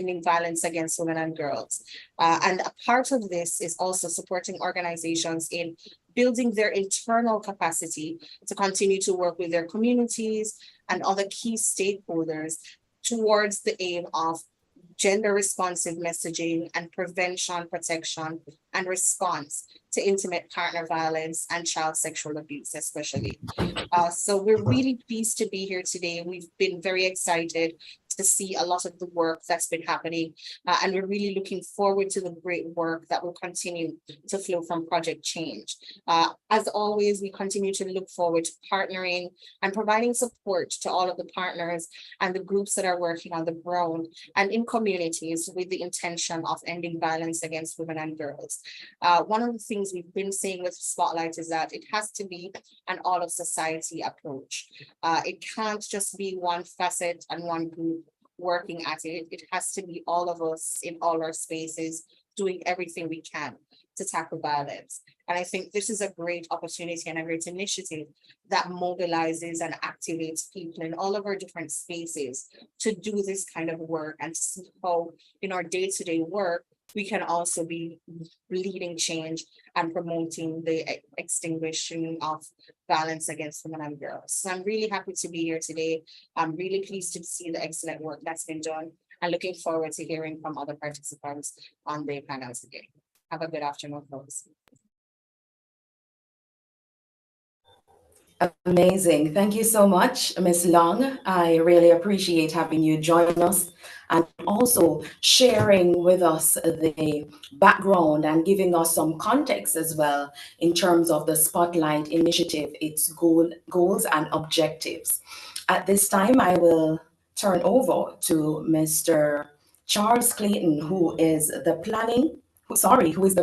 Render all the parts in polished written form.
ending violence against women and girls. And a part of this is also supporting organizations in building their internal capacity to continue to work with their communities and other key stakeholders towards the aim of gender responsive messaging and prevention, protection, and response to intimate partner violence and child sexual abuse, especially. So we're really pleased to be here today. We've been very excited to see a lot of the work that's been happening. And we're really looking forward to the great work that will continue to flow from Project Change. As always, we continue to look forward to partnering and providing support to all of the partners and the groups that are working on the ground and in communities with the intention of ending violence against women and girls. One of the things we've been saying with Spotlight is that it has to be an all of society approach. It can't just be one facet and one group working at it. It has to be all of us in all our spaces doing everything we can to tackle violence. And I think this is a great opportunity and a great initiative that mobilizes and activates people in all of our different spaces to do this kind of work and to see how in our day-to-day work, we can also be leading change and promoting the extinguishing of violence against women and girls. So I'm really happy to be here today. I'm really pleased to see the excellent work that's been done and looking forward to hearing from other participants on the panel today. Have a good afternoon, folks. Amazing. Thank you so much, Ms. Long. I really appreciate having you join us and also sharing with us the background and giving us some context as well in terms of the Spotlight Initiative, its goals and objectives. At this time, I will turn over to Mr. Charles Clayton, who is the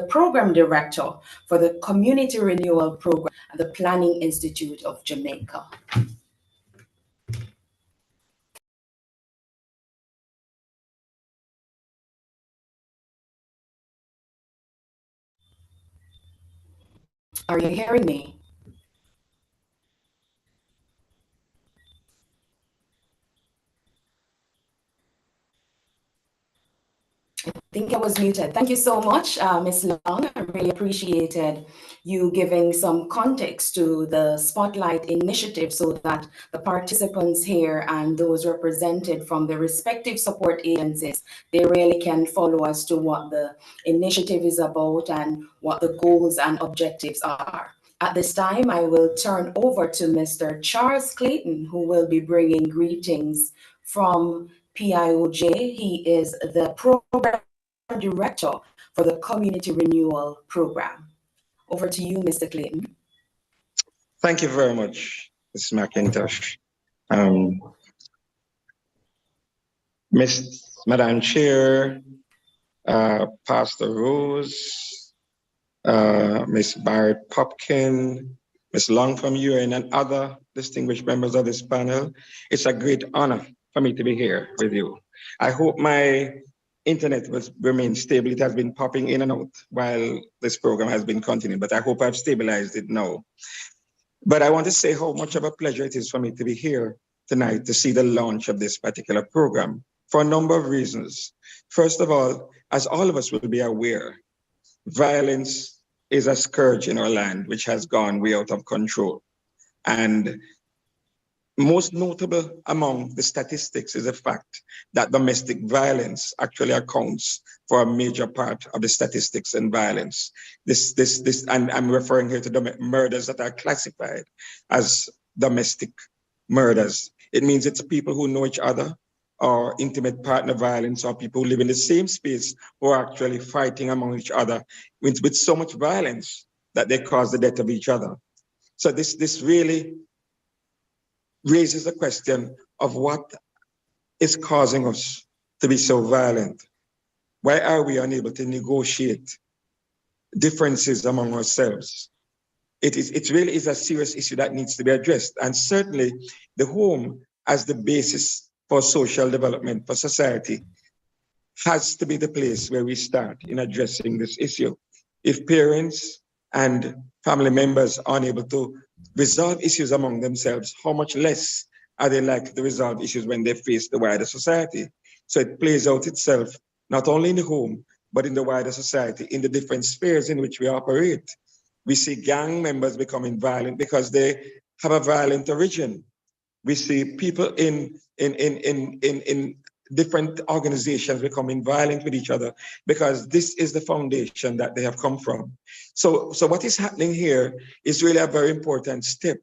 program director for the Community Renewal Program at the Planning Institute of Jamaica. Are you hearing me? I think I was muted. Thank you so much, Ms. Long. I really appreciated you giving some context to the Spotlight Initiative so that the participants here and those represented from the respective support agencies, they really can follow as to what the initiative is about and what the goals and objectives are. At this time, I will turn over to Mr. Charles Clayton, who will be bringing greetings from PIOJ. He is the program director for the Community Renewal Program. Over to you, Mr. Clayton. Thank you very much, Ms. McIntosh. Madam Chair, Pastor Rose, Ms. Barrett Popkin, Ms. Long from UN, and other distinguished members of this panel. It's a great honor for me to be here with you. I hope my internet will remain stable. It has been popping in and out while this program has been continuing, but I hope I've stabilized it now. But I want to say how much of a pleasure it is for me to be here tonight to see the launch of this particular program for a number of reasons. First of all, as all of us will be aware, violence is a scourge in our land, which has gone way out of control. And most notable among the statistics is the fact that domestic violence actually accounts for a major part of the statistics in violence. And I'm referring here to the murders that are classified as domestic murders. It means it's people who know each other, or intimate partner violence, or people who live in the same space who are actually fighting among each other with so much violence that they cause the death of each other. So this really raises the question of what is causing us to be so violent. Why are we unable to negotiate differences among ourselves? It really is a serious issue that needs to be addressed. And certainly the home as the basis for social development, for society, has to be the place where we start in addressing this issue. If parents and family members are unable to resolve issues among themselves, how much less are they likely to resolve issues when they face the wider society? So it plays out itself, not only in the home, but in the wider society, in the different spheres in which we operate. We see gang members becoming violent because they have a violent origin. We see people in different organizations becoming violent with each other because this is the foundation that they have come from. So what is happening here is really a very important step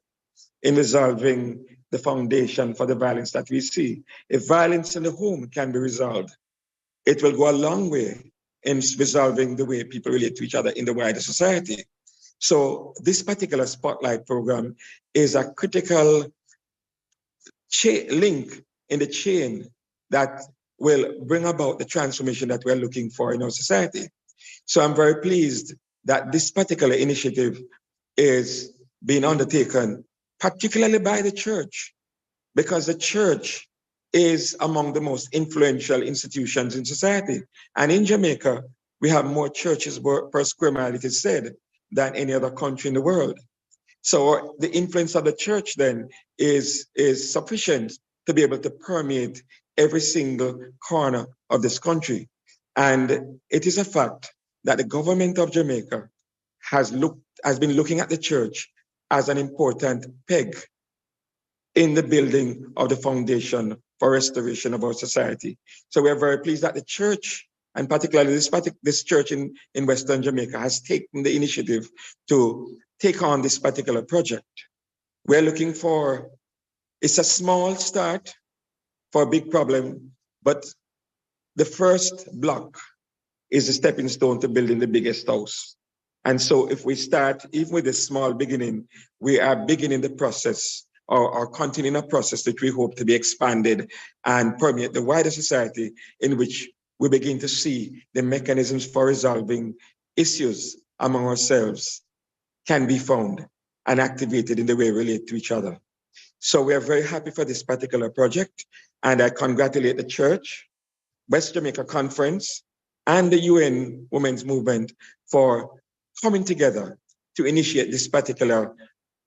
in resolving the foundation for the violence that we see. If violence in the home can be resolved, it will go a long way in resolving the way people relate to each other in the wider society. So this particular Spotlight program is a critical link in the chain that will bring about the transformation that we're looking for in our society. So I'm very pleased that this particular initiative is being undertaken, particularly by the church, because the church is among the most influential institutions in society. And in Jamaica, we have more churches per square mile, it is said, than any other country in the world. So the influence of the church then is sufficient to be able to permeate every single corner of this country. And it is a fact that the government of Jamaica has been looking at the church as an important peg in the building of the foundation for restoration of our society. So we are very pleased that the church, and particularly this church in Western Jamaica, has taken the initiative to take on this particular project. We're looking for, it's a small start for a big problem, but the first block is a stepping stone to building the biggest house. And so if we start, even with a small beginning, we are beginning the process or continuing a process that we hope to be expanded and permeate the wider society, in which we begin to see the mechanisms for resolving issues among ourselves can be found and activated in the way we relate to each other. So we are very happy for this particular project, and I congratulate the church, West Jamaica Conference, and the UN Women's Movement for coming together to initiate this particular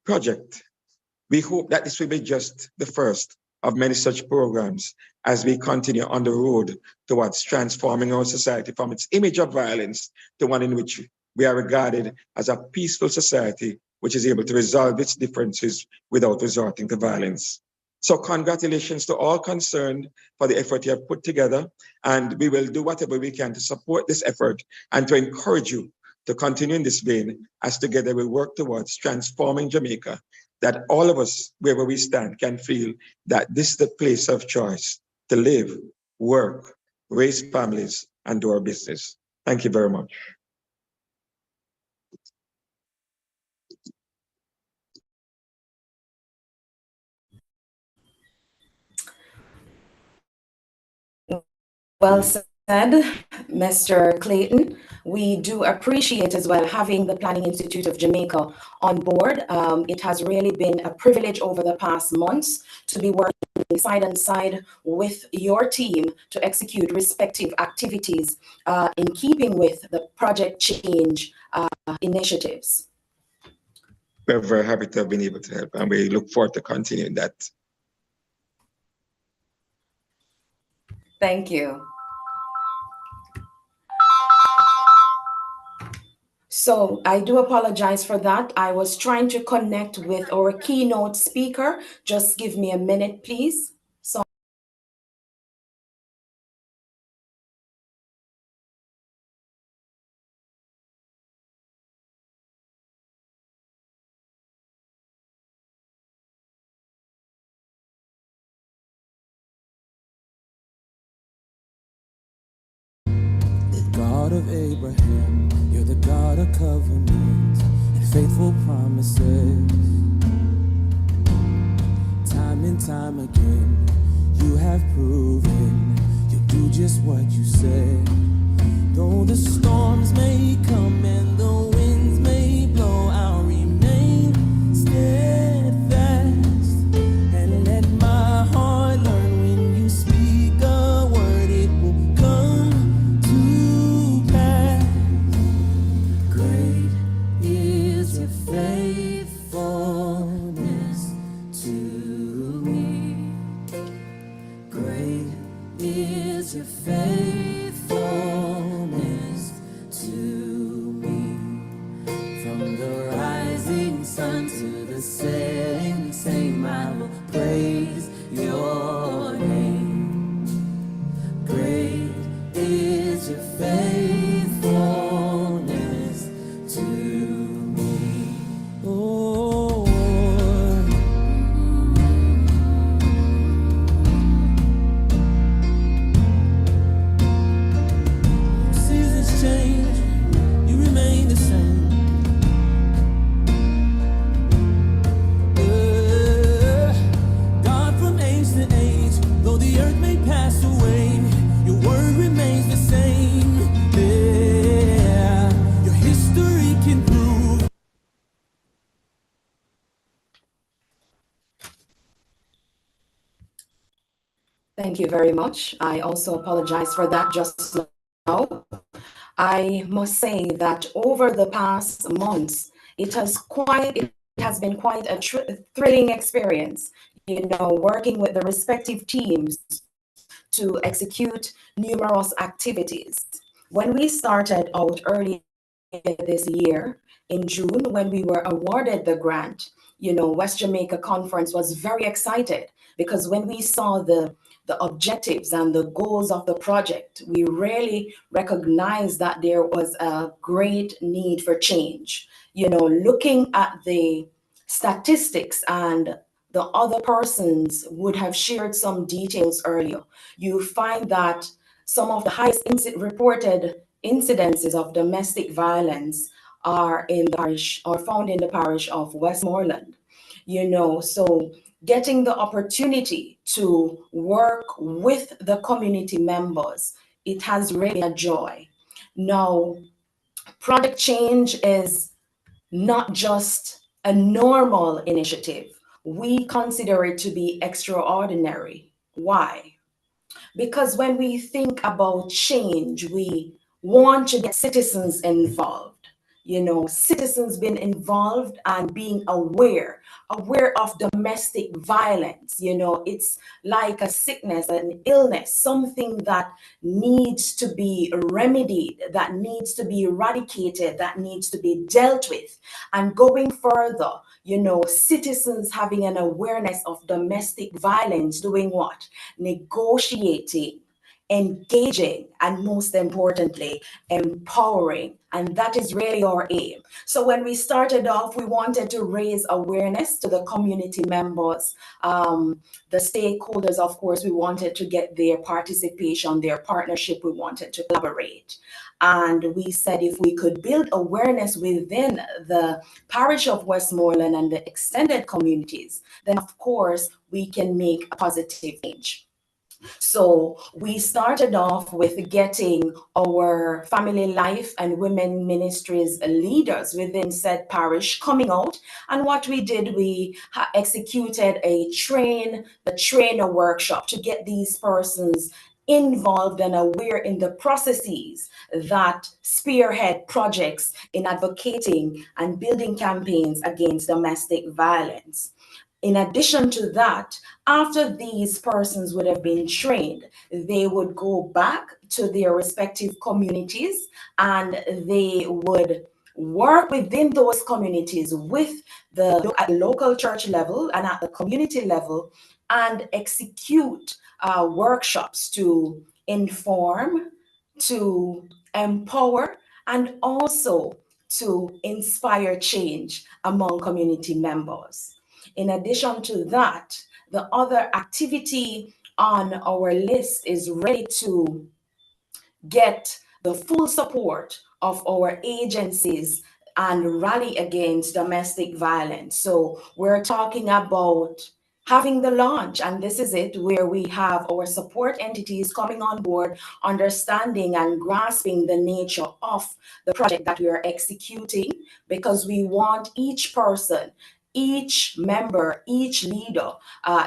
project. We hope that this will be just the first of many such programs as we continue on the road towards transforming our society from its image of violence to one in which we are regarded as a peaceful society which is able to resolve its differences without resorting to violence. So congratulations to all concerned for the effort you have put together, and we will do whatever we can to support this effort and to encourage you to continue in this vein as together we work towards transforming Jamaica, that all of us, wherever we stand, can feel that this is the place of choice to live, work, raise families, and do our business. Thank you very much. Well said, Mr. Clayton. We do appreciate as well having the Planning Institute of Jamaica on board. It has really been a privilege over the past months to be working side and side with your team to execute respective activities in keeping with the Project Change initiatives. We're very happy to have been able to help, and we look forward to continuing that. Thank you. So I do apologize for that. I was trying to connect with our keynote speaker. Just give me a minute, please. So God of Abraham, you're the God of covenant and faithful promises. Time and time again, you have proven you'll do just what you said. Though the storms may come and the winds may blow, I'll remain steadfast and let my heart learn when you speak a word, it will come to pass. Great is your faithfulness to me. Great is your faithfulness to me. Oh, seasons change, you remain the same. God from age to age, though the earth may pass away, your word remains the same. Yeah, your history can prove. Thank you very much. I also apologize for that just now. I must say that over the past months, it has been quite a thrilling experience, working with the respective teams to execute numerous activities. When we started out early this year in June, when we were awarded the grant, West Jamaica Conference was very excited because when we saw the objectives and the goals of the project, we really recognized that there was a great need for change. Looking at the statistics, and the other persons would have shared some details earlier, you find that some of the highest reported incidences of domestic violence are found in the parish of Westmoreland. So getting the opportunity to work with the community members, it has really a joy. Now, Project Change is not just a normal initiative. We consider it to be extraordinary. Why? Because when we think about change, we want to get citizens involved. Citizens being involved and being aware of domestic violence. It's like a sickness, an illness, something that needs to be remedied, that needs to be eradicated, that needs to be dealt with. And going further, citizens having an awareness of domestic violence, doing what? Negotiating, engaging, and most importantly, empowering. And that is really our aim. So when we started off, we wanted to raise awareness to the community members, the stakeholders. Of course, we wanted to get their participation, their partnership. We wanted to collaborate. And we said if we could build awareness within the parish of Westmoreland and the extended communities, then of course we can make a positive change. So we started off with getting our family life and women ministries leaders within said parish coming out. And what we did, we executed a trainer workshop to get these persons involved and aware in the processes that spearhead projects in advocating and building campaigns against domestic violence. In addition to that, after these persons would have been trained, they would go back to their respective communities and they would work within those communities at the local church level and at the community level and execute workshops to inform, to empower, and also to inspire change among community members. In addition to that, the other activity on our list is ready to get the full support of our agencies and rally against domestic violence. So we're talking about having the launch, and this is it, where we have our support entities coming on board, understanding and grasping the nature of the project that we are executing, because we want each person, each member, each leader,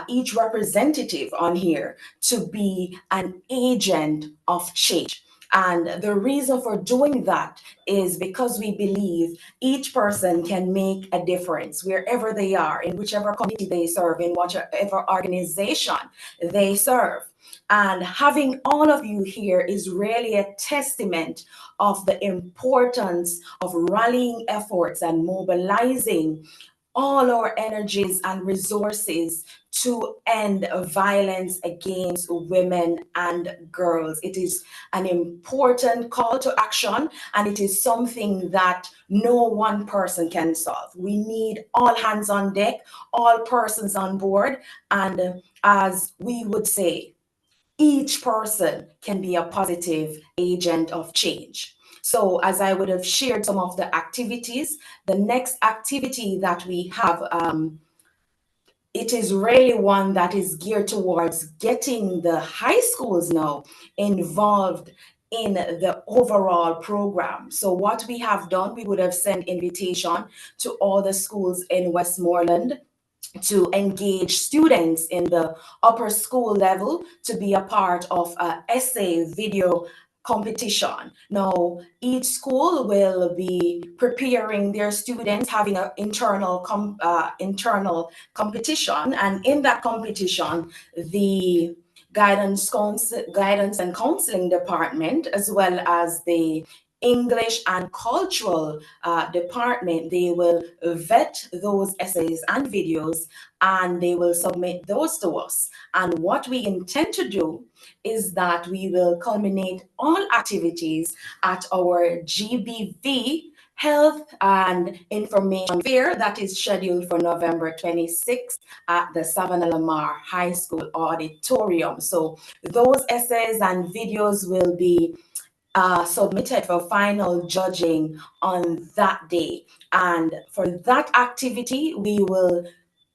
each representative on here to be an agent of change. And the reason for doing that is because we believe each person can make a difference wherever they are, in whichever community they serve, in whatever organization they serve. And having all of you here is really a testament of the importance of rallying efforts and mobilizing all our energies and resources to end violence against women and girls. It is an important call to action, and it is something that no one person can solve. We need all hands on deck, all persons on board, and as we would say, each person can be a positive agent of change. So, as I would have shared some of the activities, the next activity that we have, it is really one that is geared towards getting the high schools now involved in the overall program. So what we have done, we would have sent invitation to all the schools in Westmoreland to engage students in the upper school level to be a part of a essay video competition. Now, each school will be preparing their students, having an internal competition, and in that competition, the guidance and counseling department, as well as the English and cultural department, they will vet those essays and videos, and they will submit those to us. And what we intend to do is that we will culminate all activities at our GBV Health and Information Fair that is scheduled for November 26th at the Savannah Lamar High School Auditorium. So those essays and videos will be submitted for final judging on that day. And for that activity, we will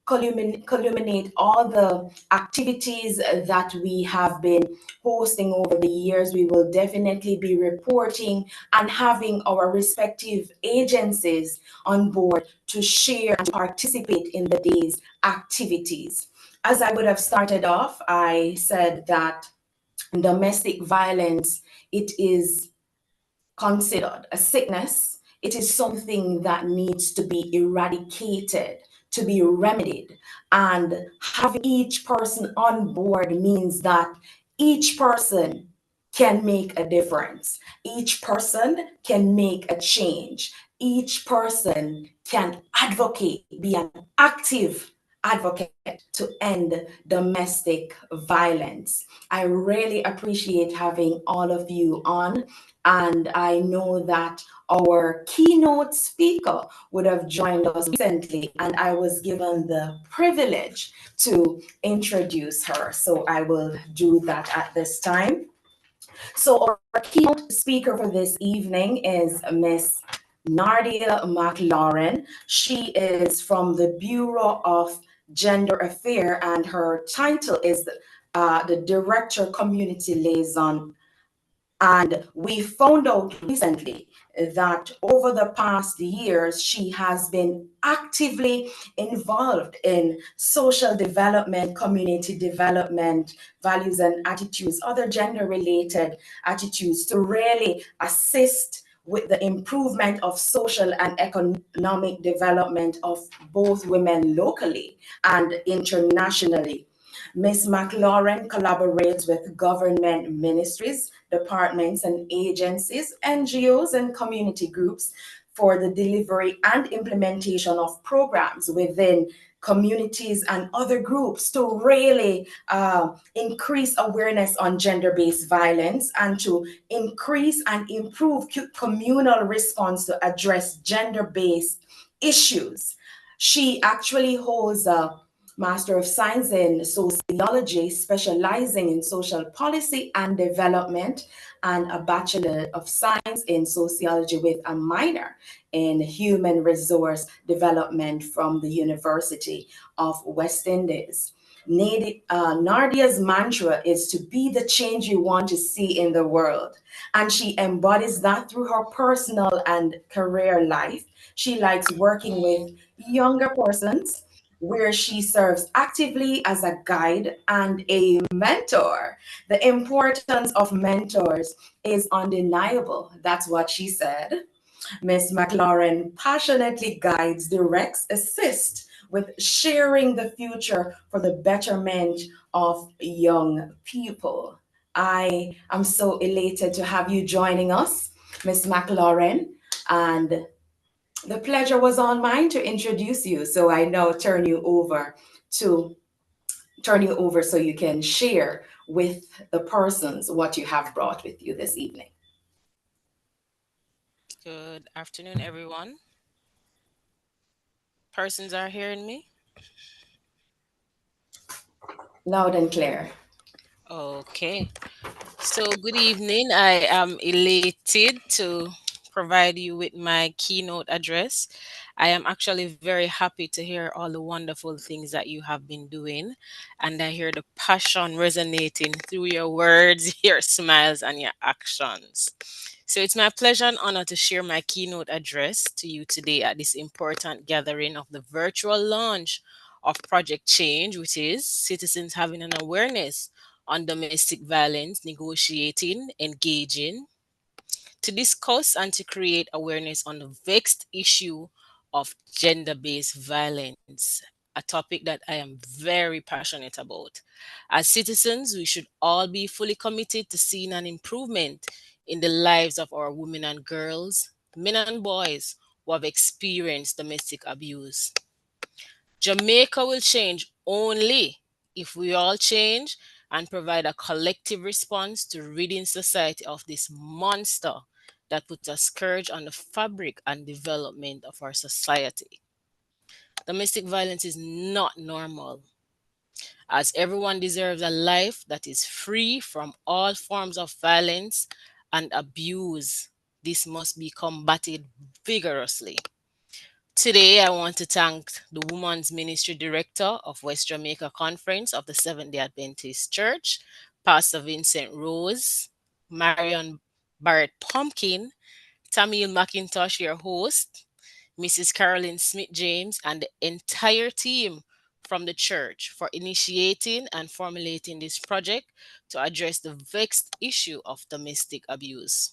culminate all the activities that we have been hosting over the years. We will definitely be reporting and having our respective agencies on board to share and participate in the day's activities. As I would have started off, I said that domestic violence, it is considered a sickness. It is something that needs to be eradicated, to be remedied. And having each person on board means that each person can make a difference. Each person can make a change. Each person can advocate, be an active advocate to end domestic violence. I really appreciate having all of you on, and I know that our keynote speaker would have joined us recently, and I was given the privilege to introduce her. So I will do that at this time. So our keynote speaker for this evening is Miss Nardia McLaurin. She is from the Bureau of Gender Affairs, and her title is the Director Community Liaison. And we found out recently that over the past years, she has been actively involved in social development, community development, values and attitudes, other gender-related attitudes to really assist with the improvement of social and economic development of both women locally and internationally. Ms. McLaurin collaborates with government ministries, departments and agencies, NGOs and community groups for the delivery and implementation of programs within communities and other groups to really increase awareness on gender-based violence and to increase and improve communal response to address gender-based issues. She actually holds a Master of Science in Sociology, specializing in social policy and development, and a Bachelor of Science in Sociology with a minor in Human Resource Development from the University of West Indies. Nardia's mantra is to be the change you want to see in the world, and she embodies that through her personal and career life. She likes working with younger persons, where she serves actively as a guide and a mentor. The importance of mentors is undeniable. That's what she said. Ms. McLaurin passionately guides, directs, assists with sharing the future for the betterment of young people. I am so elated to have you joining us, Ms. McLaurin, and The pleasure was on mine to introduce you. So I now to turn you over so you can share with the persons what you have brought with you this evening. Good afternoon, everyone. Persons are hearing me? Loud and clear. Okay. So, good evening. I am elated to provide you with my keynote address. I am actually very happy to hear all the wonderful things that you have been doing. And I hear the passion resonating through your words, your smiles, and your actions. So, it's my pleasure and honor to share my keynote address to you today at this important gathering of the virtual launch of Project Change, which is citizens having an awareness on domestic violence, negotiating, engaging, to discuss and to create awareness on the vexed issue of gender based violence, a topic that I am very passionate about. As citizens, we should all be fully committed to seeing an improvement in the lives of our women and girls, men and boys who have experienced domestic abuse. Jamaica will change only if we all change and provide a collective response to ridding society of this monster that puts a scourge on the fabric and development of our society. Domestic violence is not normal, as everyone deserves a life that is free from all forms of violence and abuse. This must be combated vigorously. Today, I want to thank the Women's Ministry Director of West Jamaica Conference of the Seventh day Adventist Church, Pastor Vincent Rose, Marion Barrett Pumpkin, Tamil McIntosh, your host, Mrs. Carolyn Smith James, and the entire team from the church for initiating and formulating this project to address the vexed issue of domestic abuse.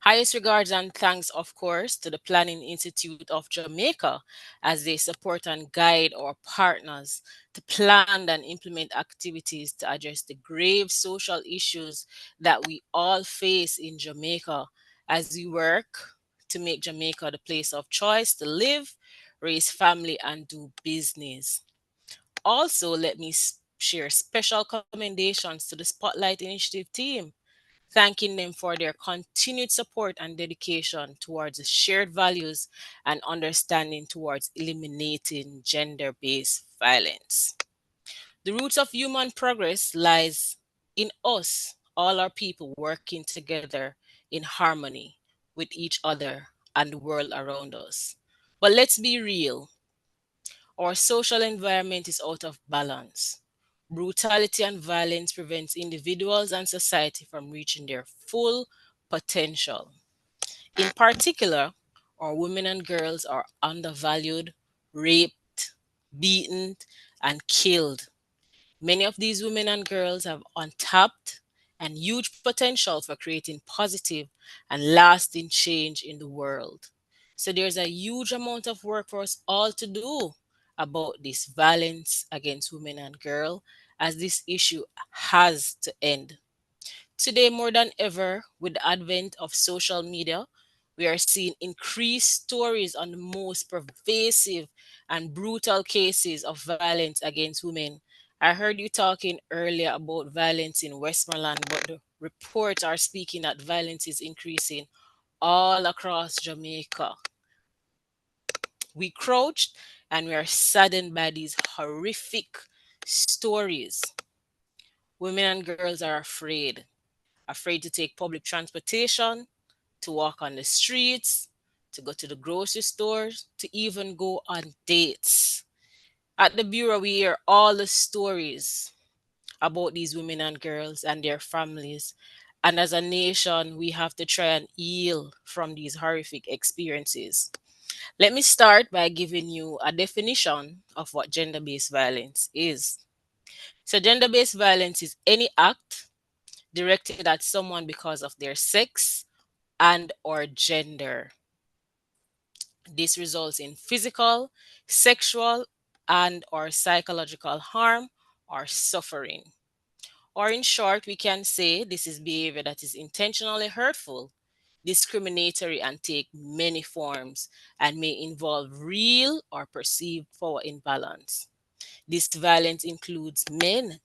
Highest regards and thanks, of course, to the Planning Institute of Jamaica as they support and guide our partners to plan and implement activities to address the grave social issues that we all face in Jamaica as we work to make Jamaica the place of choice to live, raise family, and do business. Also, let me share special commendations to the Spotlight Initiative team, thanking them for their continued support and dedication towards the shared values and understanding towards eliminating gender-based violence. The roots of human progress lies in us, all our people working together in harmony with each other and the world around us. But let's be real, our social environment is out of balance. Brutality and violence prevents individuals and society from reaching their full potential. In particular, our women and girls are undervalued, raped, beaten, and killed. Many of these women and girls have untapped and huge potential for creating positive and lasting change in the world. So there's a huge amount of work for us all to do about this violence against women and girls, as this issue has to end. Today, more than ever, with the advent of social media, we are seeing increased stories on the most pervasive and brutal cases of violence against women. I heard you talking earlier about violence in Westmoreland, but the reports are speaking that violence is increasing all across Jamaica. We crouched and we are saddened by these horrific stories. Women and girls are afraid to take public transportation, to walk on the streets, to go to the grocery stores, to even go on dates. At the Bureau, we hear all the stories about these women and girls and their families. And as a nation, we have to try and heal from these horrific experiences. Let me start by giving you a definition of what gender based violence is. So, gender based violence is any act directed at someone because of their sex and or gender. This results in physical, sexual, and or psychological harm or suffering. Or in short, we can say this is behavior that is intentionally hurtful, discriminatory, and take many forms, and may involve real or perceived power imbalance. This violence includes men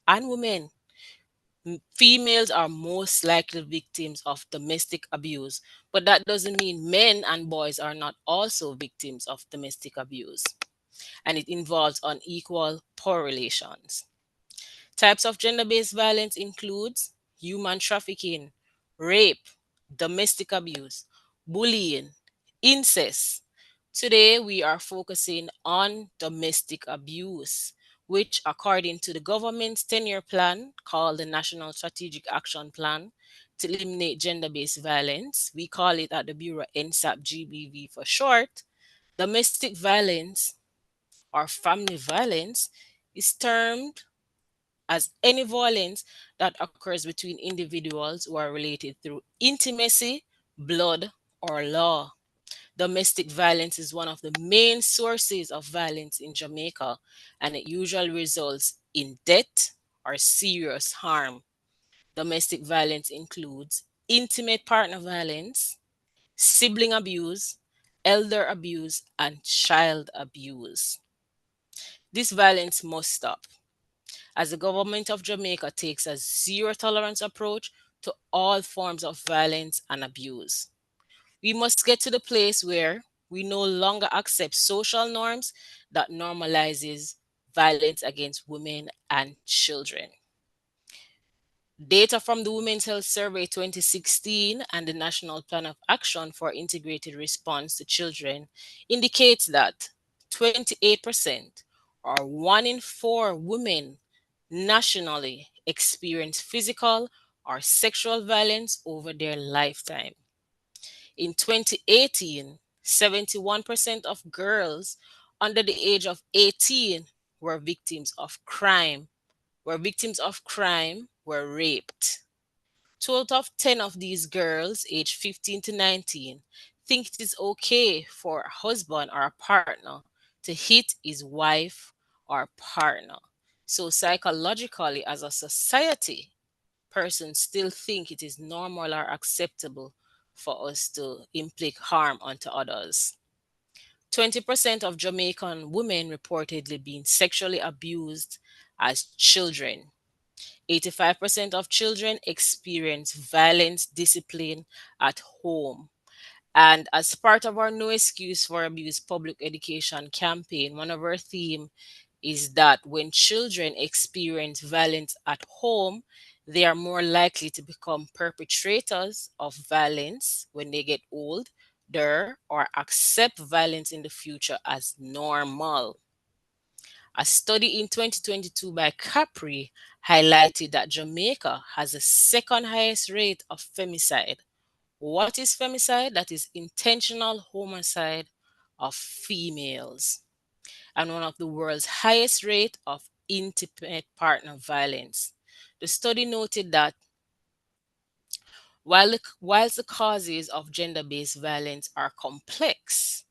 and women. Females are most likely victims of domestic abuse, but that doesn't mean men and boys are not also victims of domestic abuse. And it involves unequal power relations. Types of gender-based violence includes human trafficking, rape, domestic abuse, bullying, incest. Today we are focusing on domestic abuse, which according to the government's 10-year plan called the National Strategic Action Plan to eliminate gender-based violence, we call it at the Bureau NSAP GBV for short, domestic violence or family violence is termed as any violence that occurs between individuals who are related through intimacy, blood, or law. Domestic violence is one of the main sources of violence in Jamaica, and it usually results in death or serious harm. Domestic violence includes intimate partner violence, sibling abuse, elder abuse, and child abuse. This violence must stop, as the government of Jamaica takes a zero tolerance approach to all forms of violence and abuse. We must get to the place where we no longer accept social norms that normalizes violence against women and children. Data from the Women's Health Survey 2016 and the National Plan of Action for Integrated Response to Children indicates that 28% or 1 in 4 women nationally experience physical or sexual violence over their lifetime. In 2018, 71% of girls under the age of 18 were victims of crime, were raped. 12 of 10 of these girls aged 15 to 19 think it is okay for a husband or a partner to hit his wife or partner. So psychologically, as a society, persons still think it is normal or acceptable for us to inflict harm onto others. 20% of Jamaican women reportedly being sexually abused as children. 85% of children experience violence discipline at home. And as part of our No Excuse for Abuse public education campaign, one of our themes is that when children experience violence at home, they are more likely to become perpetrators of violence when they get older or accept violence in the future as normal. A study in 2022 by Capri highlighted that Jamaica has the second highest rate of femicide. What is femicide? That is intentional homicide of females, and one of the world's highest rate of intimate partner violence. The study noted that whilst the causes of gender-based violence are complex,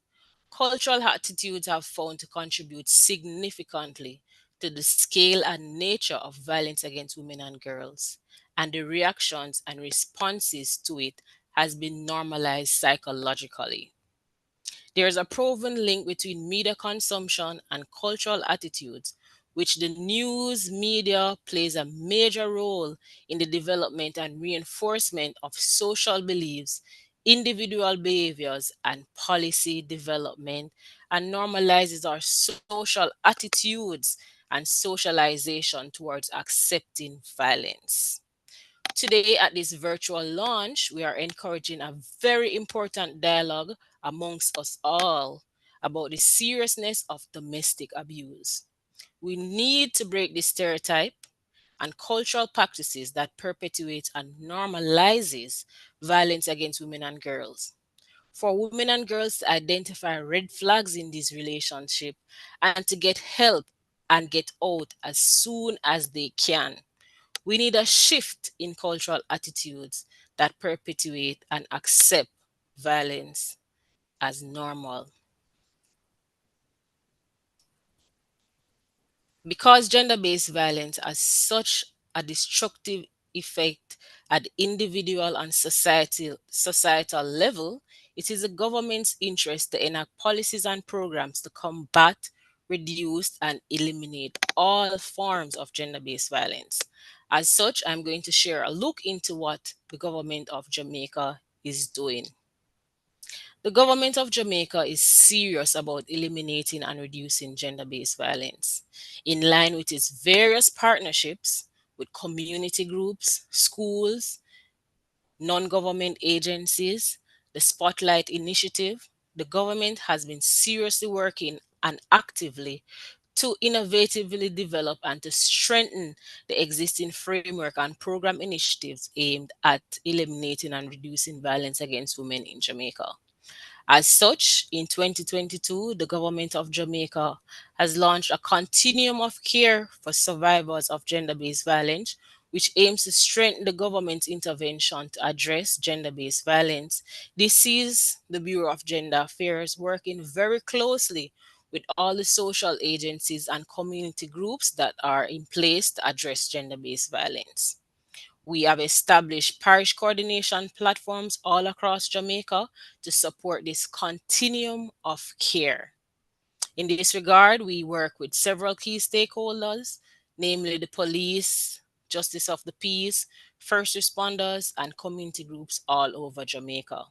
cultural attitudes have found to contribute significantly to the scale and nature of violence against women and girls, and the reactions and responses to it has been normalized psychologically. There is a proven link between media consumption and cultural attitudes, which the news media plays a major role in the development and reinforcement of social beliefs, individual behaviors, and policy development, and normalizes our social attitudes and socialization towards accepting violence. Today, at this virtual launch, we are encouraging a very important dialogue amongst us all about the seriousness of domestic abuse. We need to break the stereotype and cultural practices that perpetuate and normalizes violence against women and girls. For women and girls to identify red flags in this relationship and to get help and get out as soon as they can. We need a shift in cultural attitudes that perpetuate and accept violence as normal. Because gender based violence has such a destructive effect at individual and societal level, it is the government's interest to enact policies and programs to combat, reduce, and eliminate all forms of gender-based violence. As such, I'm going to share a look into what the government of Jamaica is doing. The government of Jamaica is serious about eliminating and reducing gender based violence. In line with its various partnerships with community groups, schools, non government agencies, the Spotlight Initiative, the government has been seriously working and actively to innovatively develop and to strengthen the existing framework and program initiatives aimed at eliminating and reducing violence against women in Jamaica. As such, in 2022, the government of Jamaica has launched a continuum of care for survivors of gender based violence, which aims to strengthen the government's intervention to address gender based violence. This sees the Bureau of Gender Affairs working very closely with all the social agencies and community groups that are in place to address gender based violence. We have established parish coordination platforms all across Jamaica to support this continuum of care. In this regard, we work with several key stakeholders, namely the police, justice of the peace, first responders, and community groups all over Jamaica.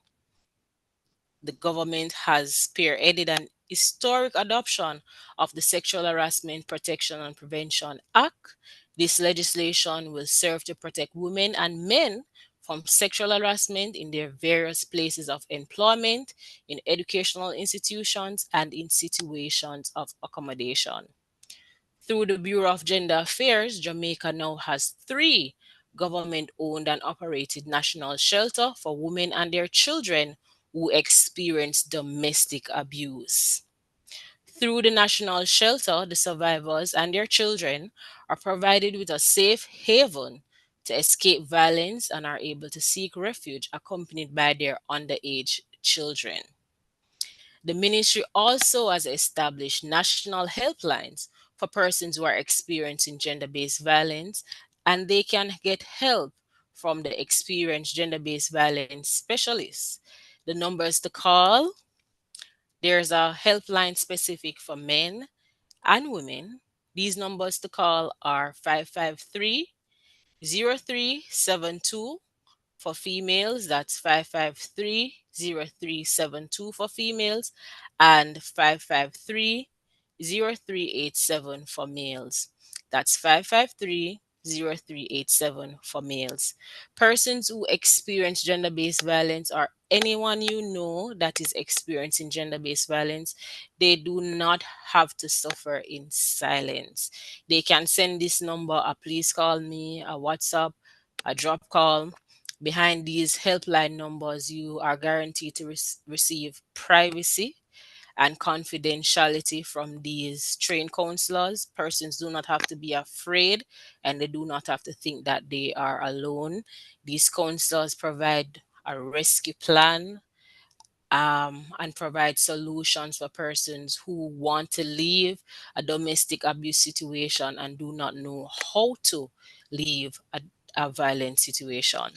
The government has spearheaded an historic adoption of the Sexual Harassment Protection and Prevention Act. This legislation will serve to protect women and men from sexual harassment in their various places of employment, in educational institutions, and in situations of accommodation. Through the Bureau of Gender Affairs, Jamaica now has three government owned and operated national shelter for women and their children who experience domestic abuse. Through the national shelter, the survivors and their children are provided with a safe haven to escape violence and are able to seek refuge accompanied by their underage children. The ministry also has established national helplines for persons who are experiencing gender based violence, and they can get help from the experienced gender based violence specialists. The numbers to call, there's a helpline specific for men and women. These numbers to call are 553 0372 for females, that's 553-0372 for females, and 553-0387 for males. That's 553-0387 for males. Persons who experience gender based violence or anyone you know that is experiencing gender based violence, they do not have to suffer in silence. They can send this number a please call me, a WhatsApp, a drop call. Behind these helpline numbers, you are guaranteed to receive privacy and confidentiality from these trained counselors. Persons do not have to be afraid and they do not have to think that they are alone. These counselors provide a rescue plan and provide solutions for persons who want to leave a domestic abuse situation and do not know how to leave a violent situation.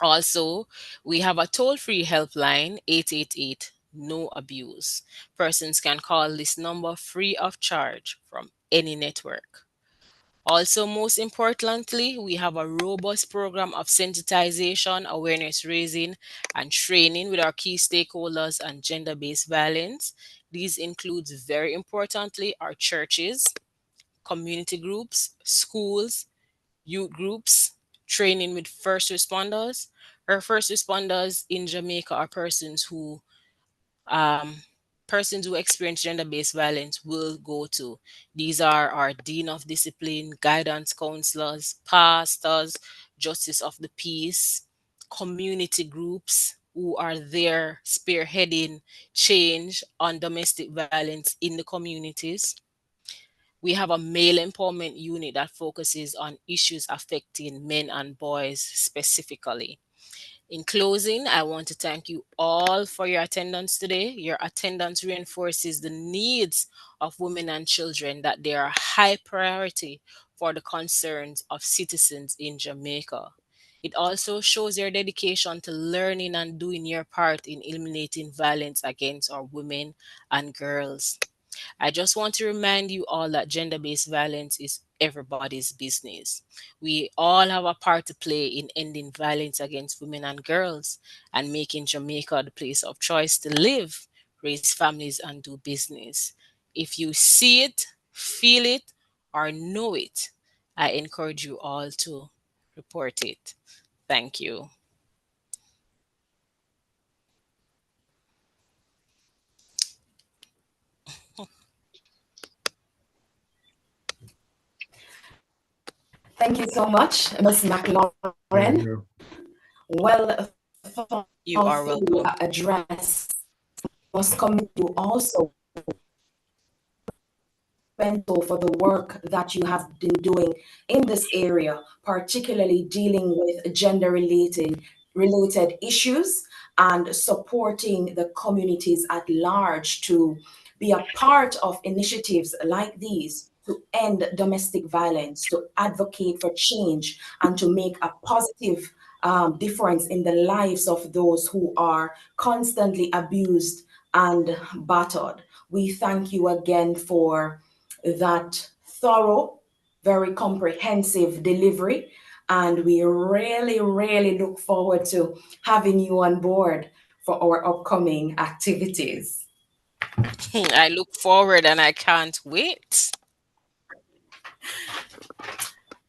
Also, we have a toll free helpline 888 No Abuse. Persons can call this number free of charge from any network. Also, most importantly, we have a robust program of sensitization, awareness raising, and training with our key stakeholders on gender based violence. These includes, very importantly, our churches, community groups, schools, youth groups, training with first responders. Our first responders in Jamaica are um, persons who experience gender-based violence will go to. These are our dean of discipline, guidance counselors, pastors, justice of the peace, community groups who are there spearheading change on domestic violence in the communities. We have a male empowerment unit that focuses on issues affecting men and boys specifically. In closing, I want to thank you all for your attendance today. Your attendance reinforces the needs of women and children, that they are a high priority for the concerns of citizens in Jamaica. It also shows your dedication to learning and doing your part in eliminating violence against our women and girls. I just want to remind you all that gender based violence is everybody's business. We all have a part to play in ending violence against women and girls and making Jamaica the place of choice to live, raise families, and do business. If you see it, feel it, or know it, I encourage you all to report it. Thank you. Thank you so much, Ms. McLaurin. Well You are welcome. address must come to also for the work that you have been doing in this area, particularly dealing with gender related issues and supporting the communities at large to be a part of initiatives like these to end domestic violence, to advocate for change, and to make a positive difference in the lives of those who are constantly abused and battered. We thank you again for that thorough, very comprehensive delivery. And we really, really look forward to having you on board for our upcoming activities. I look forward and I can't wait.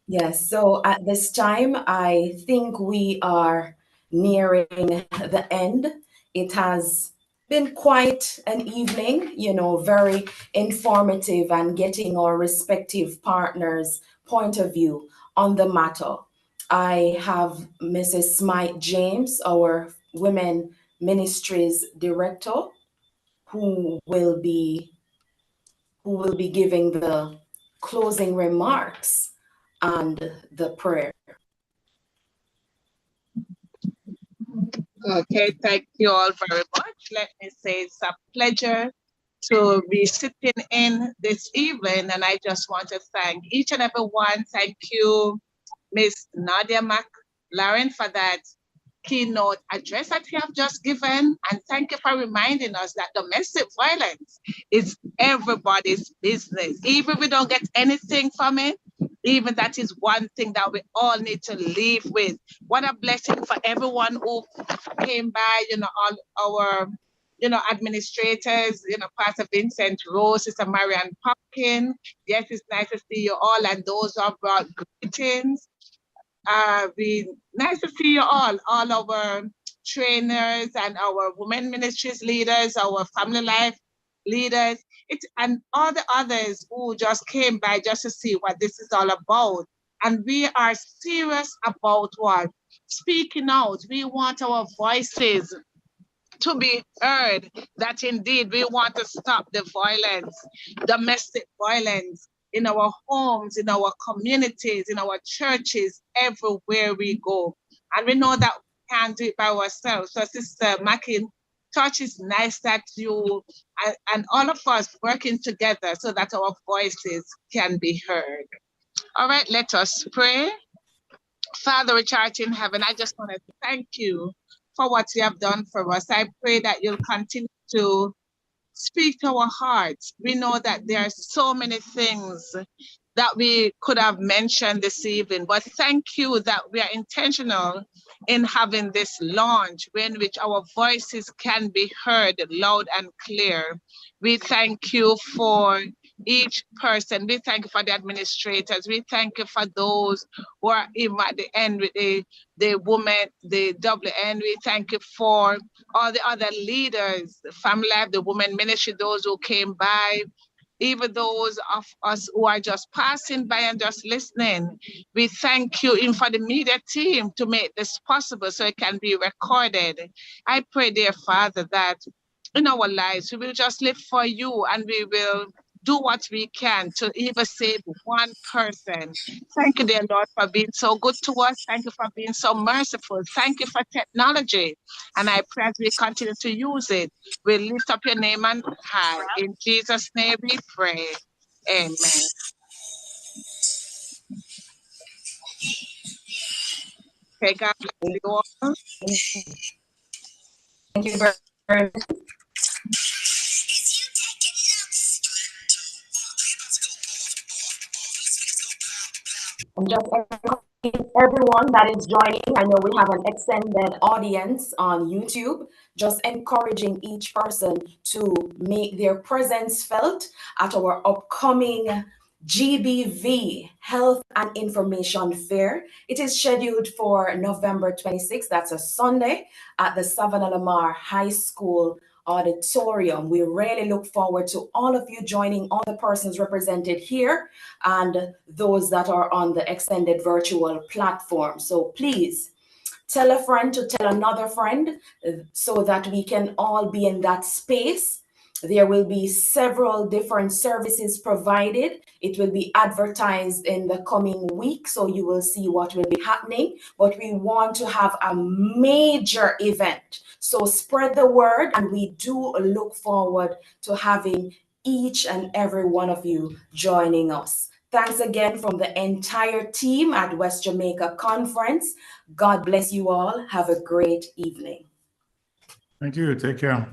Yes, so at this time, I think we are nearing the end. It has been quite an evening, very informative and getting our respective partners' point of view on the matter. I have Mrs. Smythe James, our Women Ministries Director, who will be giving the closing remarks and the prayer. Okay, thank you all very much. Let me say it's a pleasure to be sitting in this evening, and I just want to thank each and every one. Thank you, Miss Nadia McLaurin, for that keynote address that you have just given, and thank you for reminding us that domestic violence is everybody's business. Even if we don't get anything from it, even that is one thing that we all need to live with. What a blessing for everyone who came by, all our administrators, Pastor Vincent Rose, Sister Marianne Popkin. Yes, it's nice to see you all, and those who have brought greetings. Nice to see you all our trainers and our women ministries leaders, our family life leaders, and all the others who just came by just to see what this is all about. And we are serious about what? Speaking out. We want our voices to be heard, that indeed we want to stop the violence, domestic violence, in our homes, in our communities, in our churches, everywhere we go. And we know that we can't do it by ourselves. So Sister Mackin, touch is nice that you and all of us working together so that our voices can be heard. All right, let us pray. Father, which art in heaven, I just want to thank you for what you have done for us. I pray that you'll continue to speak to our hearts. We know that there are so many things that we could have mentioned this evening, but thank you that we are intentional in having this launch in which our voices can be heard loud and clear. We thank you for each person. We thank you for the administrators. We thank you for those who are even at the end with the women, the WN. We thank you for all the other leaders, the family life, the women ministry, those who came by, even those of us who are just passing by and just listening. We thank you even for the media team to make this possible so it can be recorded. I pray, dear Father, that in our lives, we will just live for you and we will do what we can to even save one person. Thank you, dear Lord, for being so good to us. Thank you for being so merciful. Thank you for technology. And I pray as we continue to use it, we lift up your name on high. In Jesus' name we pray. Amen. Okay, God bless you all. Thank you very much. I'm just encouraging everyone that is joining. I know we have an extended audience on YouTube. Just encouraging each person to make their presence felt at our upcoming GBV Health and Information Fair. It is scheduled for November 26th. That's a Sunday at the Savannah Lamar High School auditorium. We really look forward to all of you joining, all the persons represented here and those that are on the extended virtual platform. So please tell a friend to tell another friend so that we can all be in that space. There will be several different services provided. It will be advertised in the coming week, so you will see what will be happening. But we want to have a major event. So spread the word, and we do look forward to having each and every one of you joining us. Thanks again from the entire team at West Jamaica Conference. God bless you all. Have a great evening. Thank you. Take care.